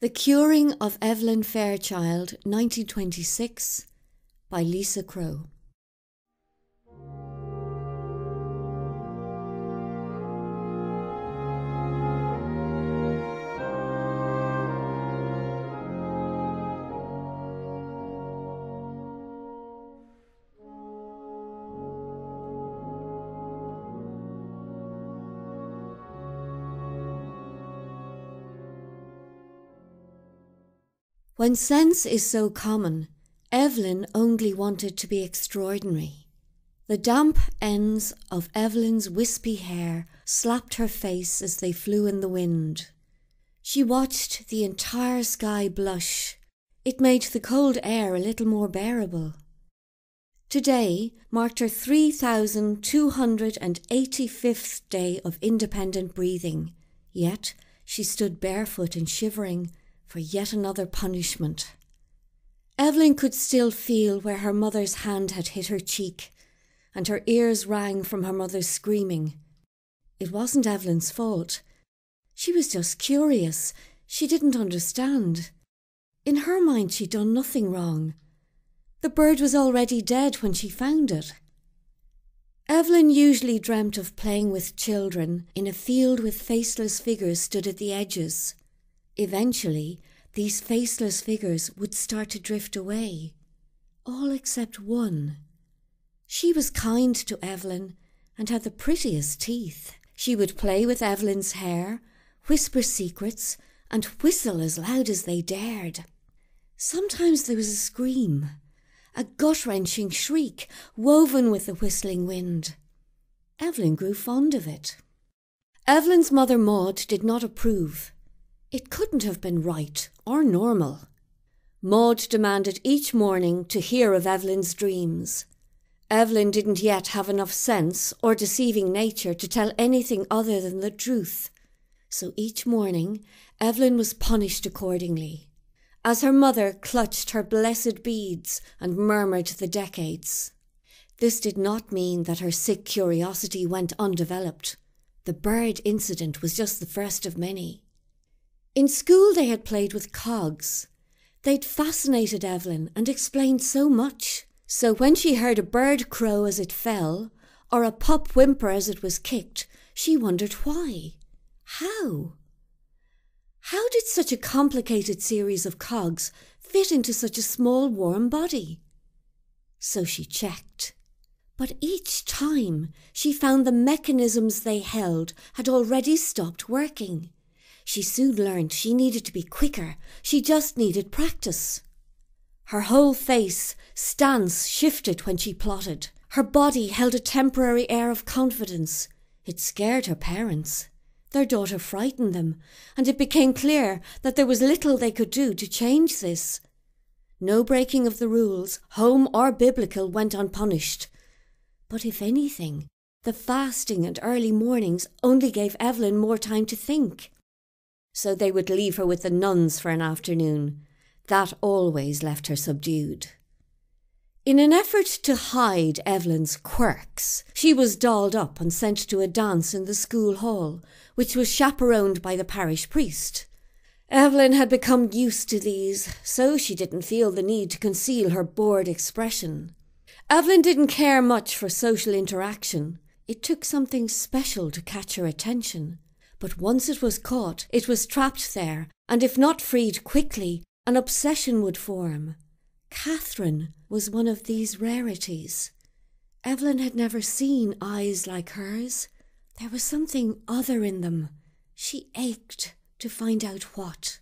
The Curing of Evelyn Fairchild, 1926, by Crowe. When sense is so common, Evelyn only wanted to be extraordinary. The damp ends of Evelyn's wispy hair slapped her face as they flew in the wind. She watched the entire sky blush. It made the cold air a little more bearable. Today marked her 3,285th day of independent breathing, yet she stood barefoot and shivering for yet another punishment. Evelyn could still feel where her mother's hand had hit her cheek, and her ears rang from her mother's screaming. It wasn't Evelyn's fault. She was just curious. She didn't understand. In her mind, she'd done nothing wrong. The bird was already dead when she found it. Evelyn usually dreamt of playing with children in a field with faceless figures stood at the edges. Eventually, these faceless figures would start to drift away, all except one. She was kind to Evelyn and had the prettiest teeth. She would play with Evelyn's hair, whisper secrets, and whistle as loud as they dared. Sometimes there was a scream, a gut-wrenching shriek woven with the whistling wind. Evelyn grew fond of it. Evelyn's mother Maud did not approve. It couldn't have been right or normal. Maud demanded each morning to hear of Evelyn's dreams. Evelyn didn't yet have enough sense or deceiving nature to tell anything other than the truth. So each morning, Evelyn was punished accordingly, as her mother clutched her blessed beads and murmured the decades. This did not mean that her sick curiosity went undeveloped. The bird incident was just the first of many. In school they had played with cogs. They'd fascinated Evelyn and explained so much. So when she heard a bird crow as it fell, or a pup whimper as it was kicked, she wondered why. How? How did such a complicated series of cogs fit into such a small warm body? So she checked. But each time she found the mechanisms they held had already stopped working. She soon learned she needed to be quicker. She just needed practice. Her whole face, stance shifted when she plotted. Her body held a temporary air of confidence. It scared her parents. Their daughter frightened them, and it became clear that there was little they could do to change this. No breaking of the rules, home or biblical, went unpunished. But if anything, the fasting and early mornings only gave Evelyn more time to think. So they would leave her with the nuns for an afternoon. That always left her subdued. In an effort to hide Evelyn's quirks, she was dolled up and sent to a dance in the school hall, which was chaperoned by the parish priest. Evelyn had become used to these, so she didn't feel the need to conceal her bored expression. Evelyn didn't care much for social interaction. It took something special to catch her attention. But once it was caught, it was trapped there, and if not freed quickly, an obsession would form. Catherine was one of these rarities. Evelyn had never seen eyes like hers. There was something other in them. She ached to find out what.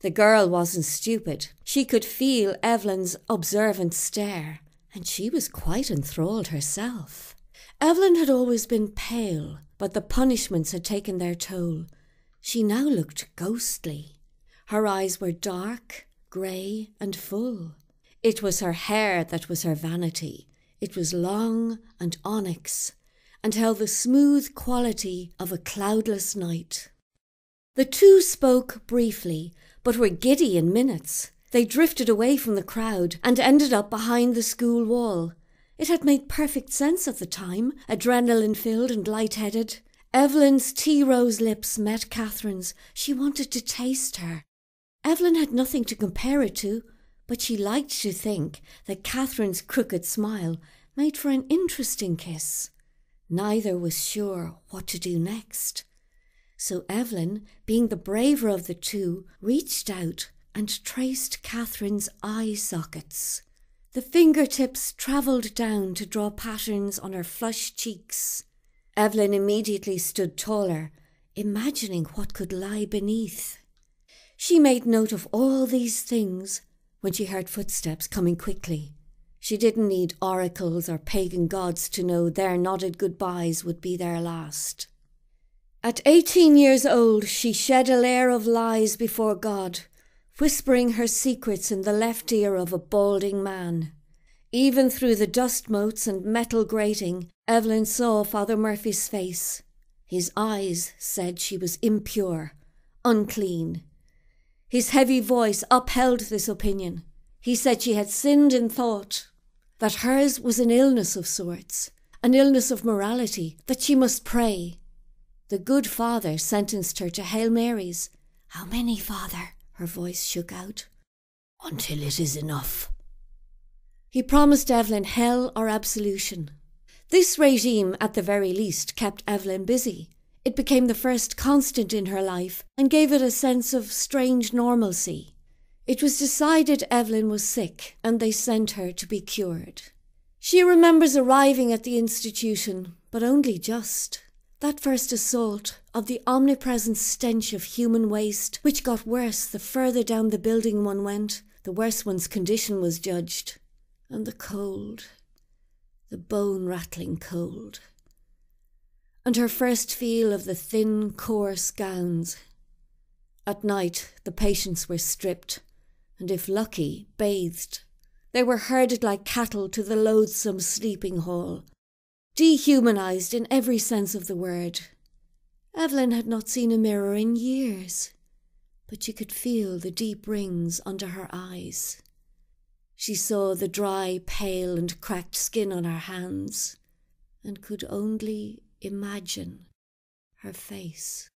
The girl wasn't stupid. She could feel Evelyn's observant stare, and she was quite enthralled herself. Evelyn had always been pale, but the punishments had taken their toll. She now looked ghostly. Her eyes were dark, grey and full. It was her hair that was her vanity. It was long and onyx, and held the smooth quality of a cloudless night. The two spoke briefly, but were giddy in minutes. They drifted away from the crowd and ended up behind the school wall. It had made perfect sense at the time, adrenaline-filled and light-headed. Evelyn's tea-rose lips met Catherine's. She wanted to taste her. Evelyn had nothing to compare it to, but she liked to think that Catherine's crooked smile made for an interesting kiss. Neither was sure what to do next. So Evelyn, being the braver of the two, reached out and traced Catherine's eye sockets. The fingertips travelled down to draw patterns on her flushed cheeks. Evelyn immediately stood taller, imagining what could lie beneath. She made note of all these things when she heard footsteps coming quickly. She didn't need oracles or pagan gods to know their nodded goodbyes would be their last. At 18 years old, she shed a layer of lies before God, whispering her secrets in the left ear of a balding man. Even through the dust motes and metal grating, Evelyn saw Father Murphy's face. His eyes said she was impure, unclean. His heavy voice upheld this opinion. He said she had sinned in thought, that hers was an illness of sorts, an illness of morality, that she must pray. The good Father sentenced her to Hail Marys. "How many, Father?" her voice shook out. "Until it is enough." He promised Evelyn hell or absolution. This regime, at the very least, kept Evelyn busy. It became the first constant in her life and gave it a sense of strange normalcy. It was decided Evelyn was sick and they sent her to be cured. She remembers arriving at the institution, but only just. That first assault of the omnipresent stench of human waste, which got worse the further down the building one went, the worse one's condition was judged. And the cold, the bone-rattling cold. And her first feel of the thin, coarse gowns. At night, the patients were stripped, and if lucky, bathed. They were herded like cattle to the loathsome sleeping hall, dehumanized in every sense of the word. Evelyn had not seen a mirror in years, but she could feel the deep rings under her eyes. She saw the dry, pale and cracked skin on her hands, and could only imagine her face.